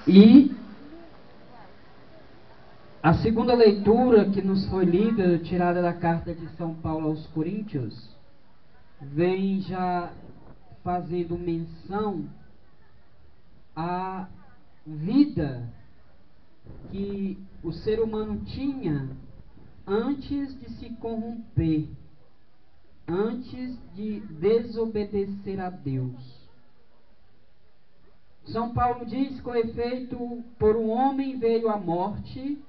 E a segunda leitura que nos foi lida, tirada da carta de São Paulo aos Coríntios, vem já fazendo menção à vida que o ser humano tinha antes de se corromper, antes de desobedecer a Deus. São Paulo diz, com efeito, por um homem veio a morte,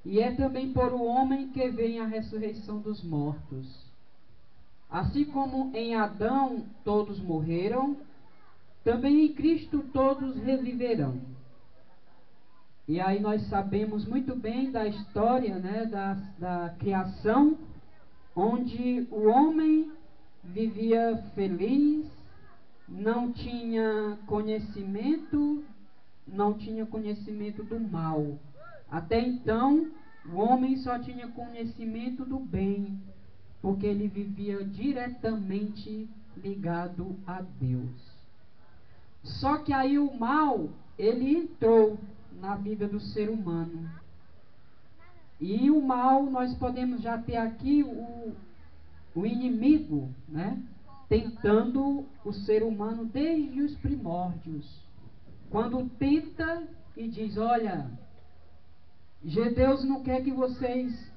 e é também por um homem que vem a ressurreição dos mortos. Assim como em Adão todos morreram, também em Cristo todos reviverão. E aí nós sabemos muito bem da história, né, da criação, onde o homem vivia feliz, não tinha conhecimento do mal. Até então, o homem só tinha conhecimento do bem, porque ele vivia diretamente ligado a Deus. Só que aí o mal, ele entrou na vida do ser humano. E o mal, nós podemos já ter aqui o inimigo, né, tentando o ser humano desde os primórdios. Quando tenta e diz, olha, Deus não quer que vocês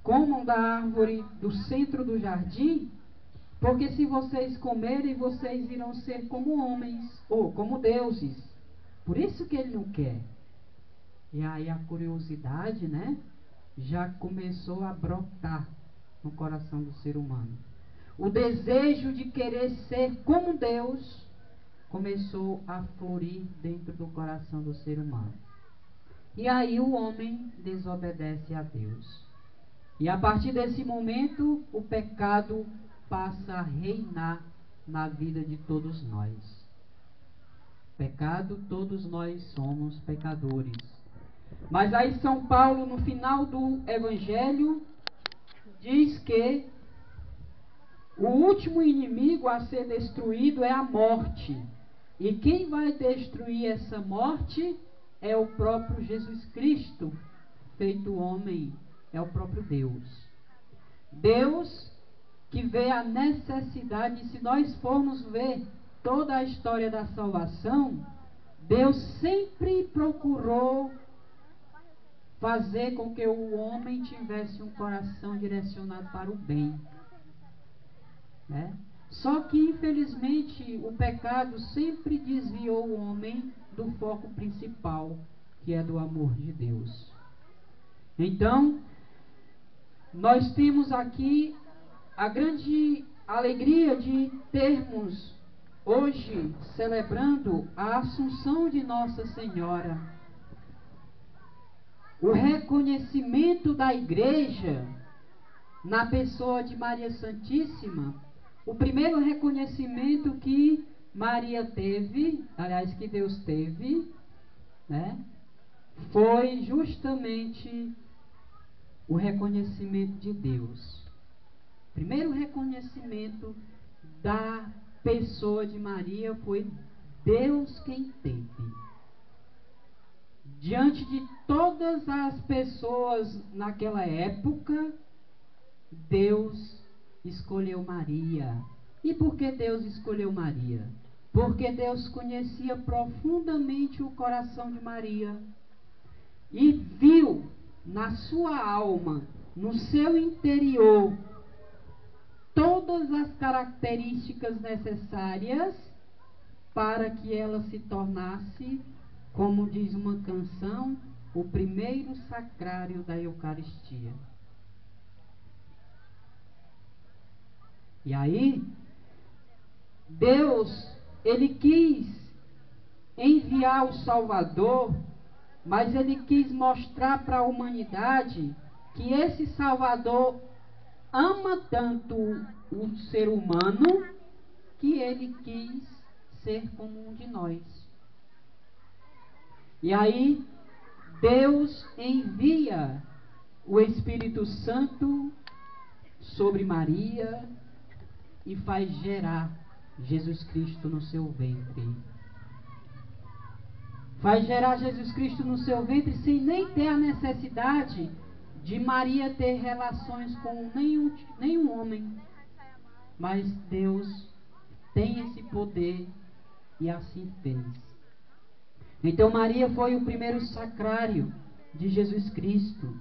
comam da árvore do centro do jardim, porque se vocês comerem, vocês irão ser como homens, ou como deuses. Por isso que ele não quer. E aí a curiosidade, né, já começou a brotar no coração do ser humano. O desejo de querer ser como Deus começou a florir dentro do coração do ser humano. E aí o homem desobedece a Deus. E a partir desse momento, o pecado passa a reinar na vida de todos nós. Pecado, todos nós somos pecadores. Mas aí São Paulo, no final do Evangelho, diz que o último inimigo a ser destruído é a morte. E quem vai destruir essa morte é o próprio Jesus Cristo, feito homem, é o próprio Deus. Deus que vê a necessidade, se nós formos ver toda a história da salvação, Deus sempre procurou fazer com que o homem tivesse um coração direcionado para o bem. Né? Só que, infelizmente, o pecado sempre desviou o homem do foco principal, que é do amor de Deus. Então, nós temos aqui a grande alegria de termos hoje celebrando a Assunção de Nossa Senhora. O reconhecimento da Igreja na pessoa de Maria Santíssima, o primeiro reconhecimento que Maria teve, aliás, que Deus teve, né, foi justamente o reconhecimento de Deus. Primeiro reconhecimento da pessoa de Maria foi Deus quem teve. Diante de todas as pessoas naquela época, Deus escolheu Maria. E por que Deus escolheu Maria? Porque Deus conhecia profundamente o coração de Maria e viu na sua alma, no seu interior, todas as características necessárias para que ela se tornasse, como diz uma canção, o primeiro sacrário da Eucaristia. E aí, Deus, ele quis enviar o Salvador, mas ele quis mostrar para a humanidade que esse Salvador ama tanto o ser humano que ele quis ser como um de nós. E aí, Deus envia o Espírito Santo sobre Maria e faz gerar Jesus Cristo no seu ventre. faz gerar Jesus Cristo no seu ventre sem nem ter a necessidade de Maria ter relações com nenhum homem. Mas Deus tem esse poder e assim fez. Então Maria foi o primeiro sacrário de Jesus Cristo.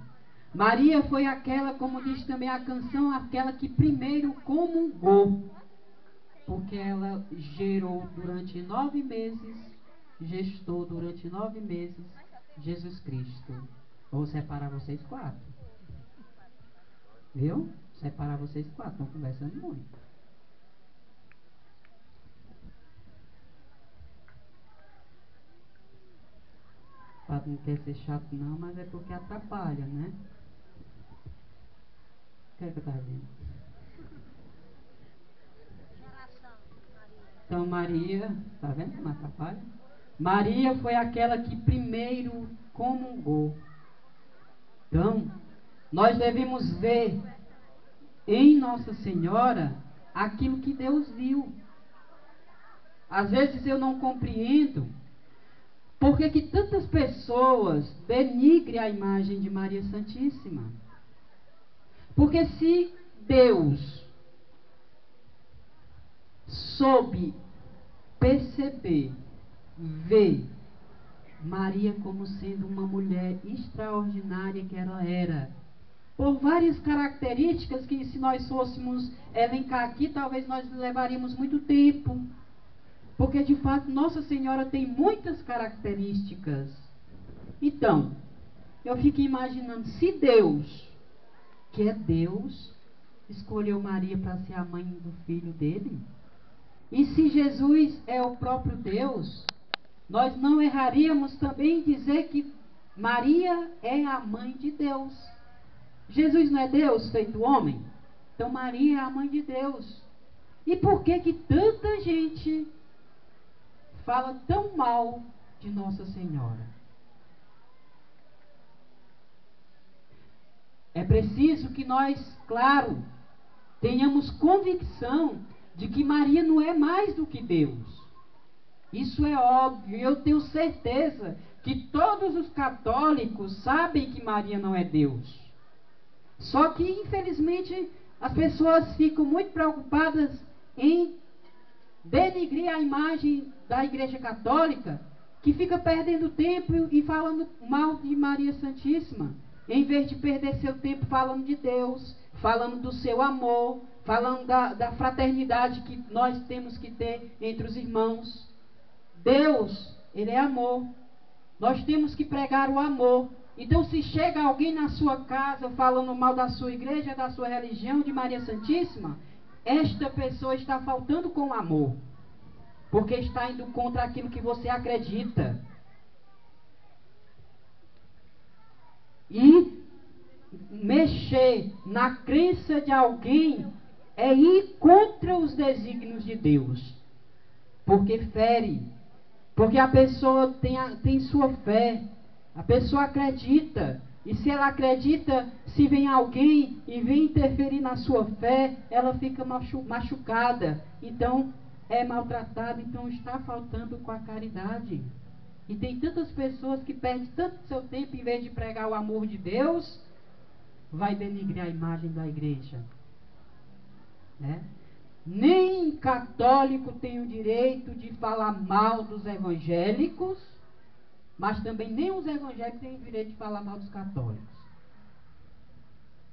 Maria foi aquela, como diz também a canção, aquela que primeiro comungou. Porque ela gerou durante 9 meses, gestou durante 9 meses Jesus Cristo. Vou separar vocês 4. Viu? Separar vocês 4, estão conversando muito. O Pato não quer ser chato não, mas é porque atrapalha, né? O que é que eu estava vendo? Então Maria, tá vendo como atrapalha? Maria foi aquela que primeiro comungou. Então, nós devemos ver em Nossa Senhora aquilo que Deus viu. Às vezes eu não compreendo por que tantas pessoas denigrem a imagem de Maria Santíssima. Porque se Deus soube perceber, ver Maria como sendo uma mulher extraordinária que ela era, por várias características que, se nós fôssemos elencar aqui, talvez nós levaríamos muito tempo. Porque de fato Nossa Senhora tem muitas características. Então, eu fico imaginando, se Deus, que é Deus, escolheu Maria para ser a mãe do filho dele, e se Jesus é o próprio Deus, nós não erraríamos também em dizer que Maria é a mãe de Deus. Jesus não é Deus feito homem? Então Maria é a mãe de Deus. E por que tanta gente fala tão mal de Nossa Senhora? É preciso que nós, claro, tenhamos convicção de que Maria não é mais do que Deus. Isso é óbvio, eu tenho certeza que todos os católicos sabem que Maria não é Deus. Só que, infelizmente, as pessoas ficam muito preocupadas em denigrir a imagem da Igreja Católica, que fica perdendo tempo e falando mal de Maria Santíssima, em vez de perder seu tempo falando de Deus, falando do seu amor, falando da fraternidade que nós temos que ter entre os irmãos. Deus, Ele é amor. Nós temos que pregar o amor. Então, se chega alguém na sua casa falando mal da sua igreja, da sua religião, de Maria Santíssima, esta pessoa está faltando com amor, porque está indo contra aquilo que você acredita. E mexer na crença de alguém é ir contra os desígnios de Deus, porque fere, porque a pessoa tem sua fé, a pessoa acredita, e se ela acredita, se vem alguém e vem interferir na sua fé, ela fica machucada, então é maltratada, então está faltando com a caridade. E tem tantas pessoas que perdem tanto seu tempo, em vez de pregar o amor de Deus, vai denigrir a imagem da igreja. Né? Nem católico tem o direito de falar mal dos evangélicos, mas também nem os evangélicos têm o direito de falar mal dos católicos.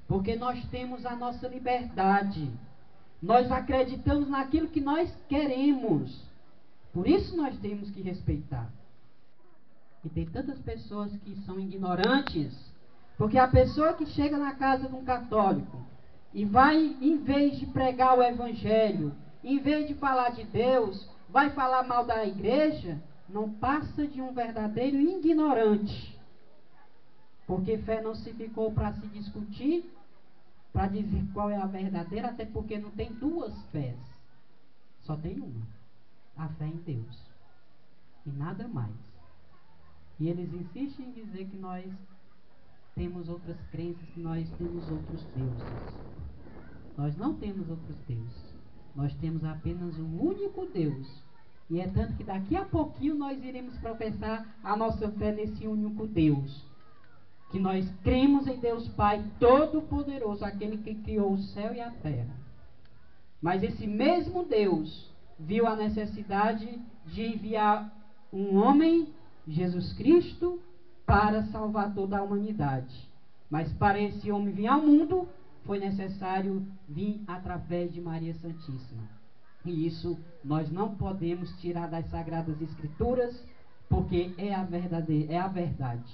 Porque nós temos a nossa liberdade. Nós acreditamos naquilo que nós queremos. Por isso nós temos que respeitar. E tem tantas pessoas que são ignorantes, porque a pessoa que chega na casa de um católico e vai, em vez de pregar o evangelho, em vez de falar de Deus, vai falar mal da igreja, não passa de um verdadeiro ignorante. Porque fé não se ficou para se discutir, para dizer qual é a verdadeira, até porque não tem duas fés, só tem uma, a fé em Deus, e nada mais. E eles insistem em dizer que nós temos outras crenças, que nós temos outros deuses. Nós não temos outros deuses. Nós temos apenas um único Deus. E é tanto que daqui a pouquinho nós iremos professar a nossa fé nesse único Deus. Que nós cremos em Deus Pai Todo-Poderoso, aquele que criou o céu e a terra. Mas esse mesmo Deus viu a necessidade de enviar um homem, Jesus Cristo, para salvar toda a humanidade. Mas para esse homem vir ao mundo, foi necessário vir através de Maria Santíssima. E isso nós não podemos tirar das Sagradas Escrituras, porque é a verdade.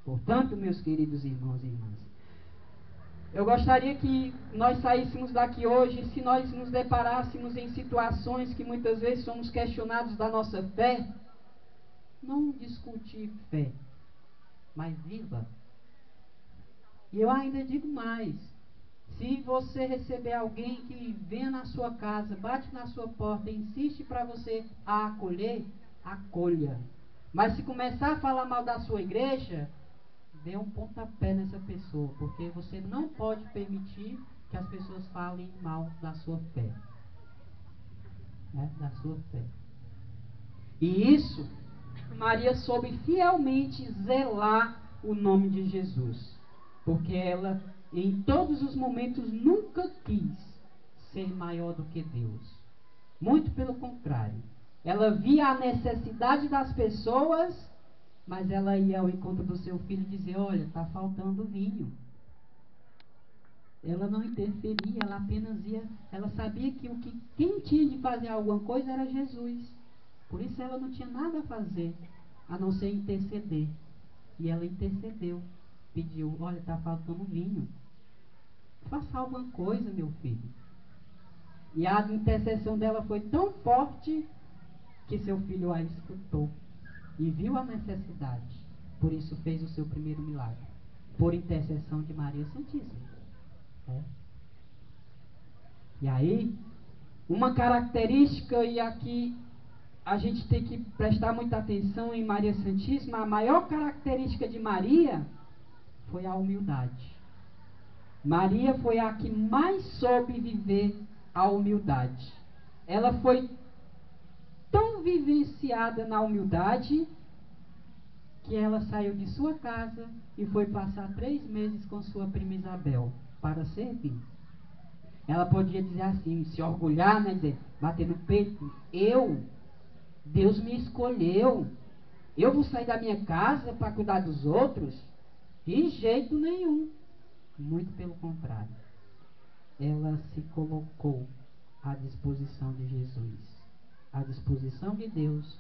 Portanto, meus queridos irmãos e irmãs, eu gostaria que nós saíssemos daqui hoje, se nós nos deparássemos em situações que muitas vezes somos questionados da nossa fé, não discutir fé, mas viva. E eu ainda digo mais, se você receber alguém que venha na sua casa, bate na sua porta e insiste para você a acolher, acolha. Mas se começar a falar mal da sua igreja, dê um pontapé nessa pessoa, porque você não pode permitir que as pessoas falem mal da sua fé. Né? Da sua fé. E isso, Maria soube fielmente zelar o nome de Jesus, porque ela, em todos os momentos, nunca quis ser maior do que Deus. Muito pelo contrário. Ela via a necessidade das pessoas, mas ela ia ao encontro do seu filho e dizia, olha, está faltando vinho. Ela não interferia, ela apenas ia, ela sabia que quem tinha de fazer alguma coisa era Jesus. Por isso ela não tinha nada a fazer, a não ser interceder. E ela intercedeu, pediu, olha, está faltando vinho. Faça alguma coisa, meu filho. E a intercessão dela foi tão forte que seu filho a escutou. E viu a necessidade. Por isso fez o seu primeiro milagre. Por intercessão de Maria Santíssima. E aí, uma característica, e aqui a gente tem que prestar muita atenção em Maria Santíssima, a maior característica de Maria foi a humildade. Maria foi a que mais soube viver a humildade. Ela foi tão vivenciada na humildade que ela saiu de sua casa e foi passar 3 meses com sua prima Isabel para servir. Ela podia dizer assim, se orgulhar, né, dizer, bater no peito, Deus me escolheu, eu vou sair da minha casa para cuidar dos outros? De jeito nenhum. Muito pelo contrário. Ela se colocou à disposição de Jesus, à disposição de Deus,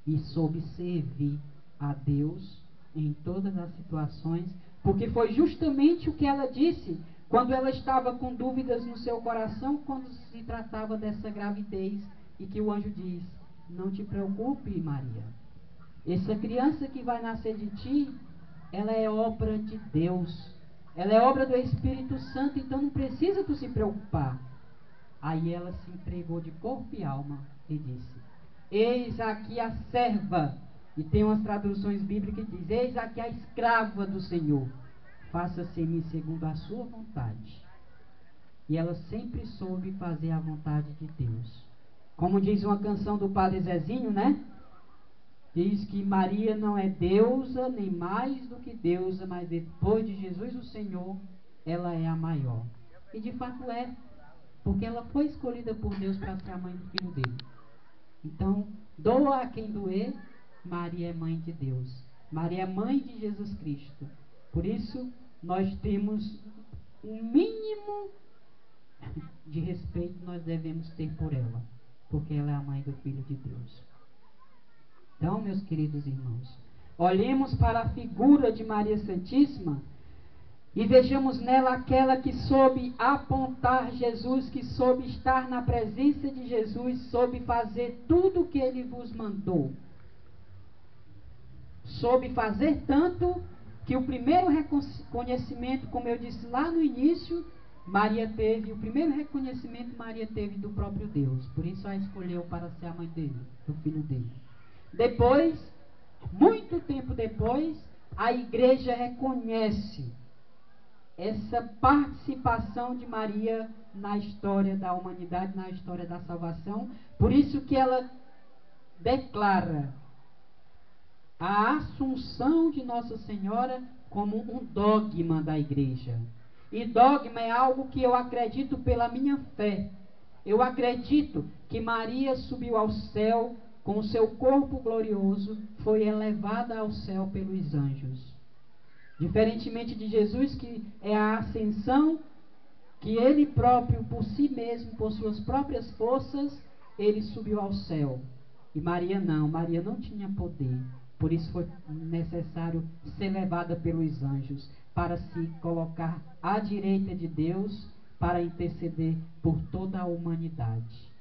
e soube servir a Deus em todas as situações, porque foi justamente o que ela disse quando ela estava com dúvidas no seu coração, quando se tratava dessa gravidez, e que o anjo diz, não te preocupe, Maria, essa criança que vai nascer de ti, ela é obra de Deus, ela é obra do Espírito Santo, então não precisa tu se preocupar. Aí ela se entregou de corpo e alma e disse, eis aqui a serva, e tem umas traduções bíblicas que dizem, eis aqui a escrava do Senhor, faça-se em mim segundo a sua vontade. E ela sempre soube fazer a vontade de Deus. Como diz uma canção do Padre Zezinho, né? Diz que Maria não é deusa, nem mais do que deusa, mas depois de Jesus o Senhor, ela é a maior. E de fato é, porque ela foi escolhida por Deus para ser a mãe do filho dele. Então, doa a quem doer, Maria é mãe de Deus. Maria é mãe de Jesus Cristo. Por isso, nós temos um mínimo de respeito nós devemos ter por ela, porque ela é a mãe do Filho de Deus. Então, meus queridos irmãos, olhemos para a figura de Maria Santíssima e vejamos nela aquela que soube apontar Jesus, que soube estar na presença de Jesus, soube fazer tudo o que ele vos mandou. Soube fazer tanto que o primeiro reconhecimento, como eu disse lá no início, Maria teve, o primeiro reconhecimento Maria teve do próprio Deus. Por isso a escolheu para ser a mãe dele, do filho dele. Depois, muito tempo depois, a igreja reconhece essa participação de Maria na história da humanidade, na história da salvação. Por isso que ela declara a Assunção de Nossa Senhora como um dogma da igreja. E dogma é algo que eu acredito pela minha fé. Eu acredito que Maria subiu ao céu com o seu corpo glorioso, foi elevada ao céu pelos anjos. Diferentemente de Jesus, que é a ascensão, que ele próprio, por si mesmo, por suas próprias forças, ele subiu ao céu. E Maria não tinha poder. Por isso foi necessário ser levada pelos anjos, para se colocar à direita de Deus, para interceder por toda a humanidade.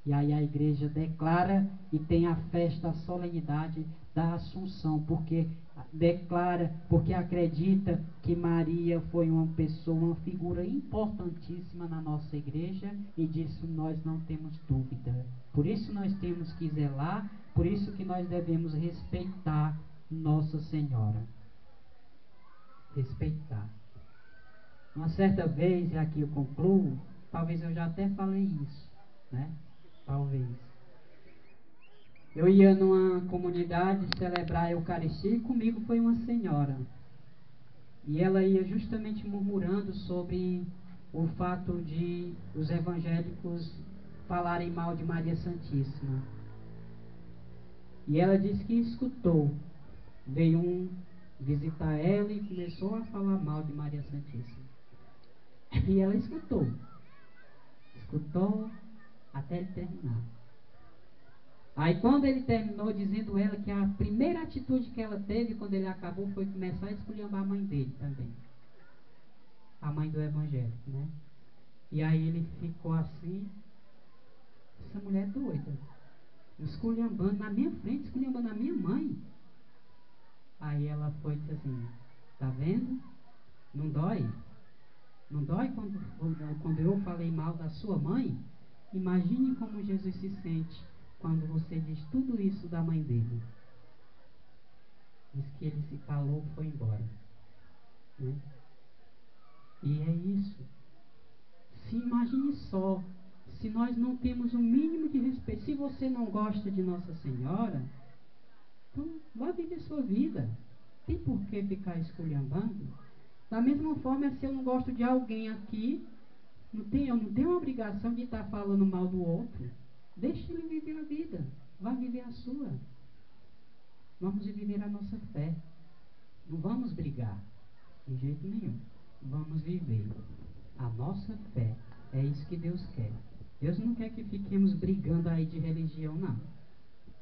E aí a igreja declara e tem a festa, a solenidade da Assunção, porque declara, porque acredita que Maria foi uma pessoa, uma figura importantíssima na nossa igreja, e disso nós não temos dúvida. Por isso nós temos que zelar, por isso que nós devemos respeitar Nossa Senhora. Respeitar. Uma certa vez, e aqui eu concluo, talvez eu já até falei isso, né? Talvez. Eu ia numa comunidade celebrar a Eucaristia e comigo foi uma senhora. E ela ia justamente murmurando sobre o fato de os evangélicos falarem mal de Maria Santíssima. E ela disse que escutou. Veio um visitar ela e começou a falar mal de Maria Santíssima. E ela escutou. Escutou até ele terminar. Aí quando ele terminou, dizendo ela que a primeira atitude que ela teve quando ele acabou foi começar a esculhambar a mãe dele também. A mãe do evangélico, né? E aí ele ficou assim, essa mulher é doida, esculhambando na minha frente, esculhambando a minha mãe. Aí ela foi e disse assim, tá vendo? Não dói? Não dói quando eu falei mal da sua mãe? Imagine como Jesus se sente quando você diz tudo isso da mãe dele. Diz que ele se calou e foi embora. Né? E é isso. Se imagine só, se nós não temos o mínimo de respeito, se você não gosta de Nossa Senhora, então vá viver sua vida. Tem por que ficar esculhambando? Da mesma forma, se eu não gosto de alguém aqui, eu não tenho a obrigação de estar falando mal do outro. Deixe ele viver a vida. Vá viver a sua. Vamos viver a nossa fé. Não vamos brigar. De jeito nenhum. Vamos viver a nossa fé. É isso que Deus quer. Deus não quer que fiquemos brigando aí de religião, não.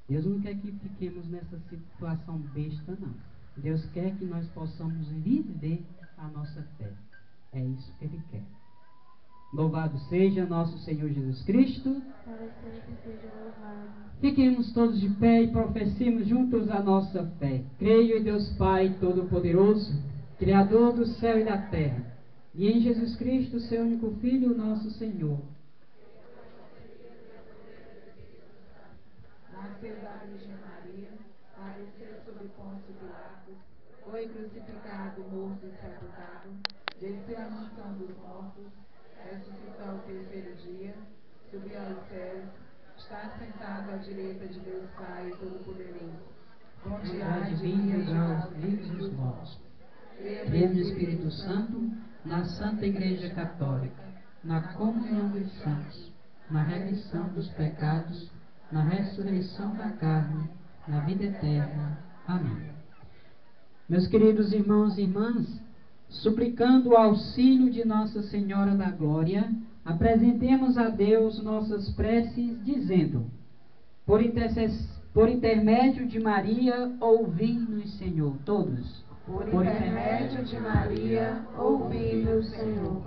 Deus não quer que fiquemos nessa situação besta, não. Deus quer que nós possamos viver a nossa fé. É isso que Ele quer. Louvado seja nosso Senhor Jesus Cristo. Para sempre seja louvado. Fiquemos todos de pé e professemos juntos a nossa fé. Creio em Deus Pai Todo-Poderoso, Criador do céu e da terra, e em Jesus Cristo, seu único Filho, nosso Senhor. Nasceu da Virgem Maria, padeceu sob Pôncio Pilatos, foi crucificado, morto e sepultado, desceu à mansão dos mortos, ressuscitou ao terceiro dia, subiu aos céus, está sentado à direita de Deus Pai Todo-Poderoso, onde há de vir julgar os vivos e os mortos. Creio no Espírito Santo, na Santa Igreja Católica, na comunhão dos santos, na remissão dos pecados, na ressurreição da carne, na vida eterna. Amém. Meus queridos irmãos e irmãs, suplicando o auxílio de Nossa Senhora da Glória, apresentemos a Deus nossas preces, dizendo: por intermédio de Maria, ouvi-nos, Senhor. Todos. Por intermédio de Maria, ouvi-nos, Senhor.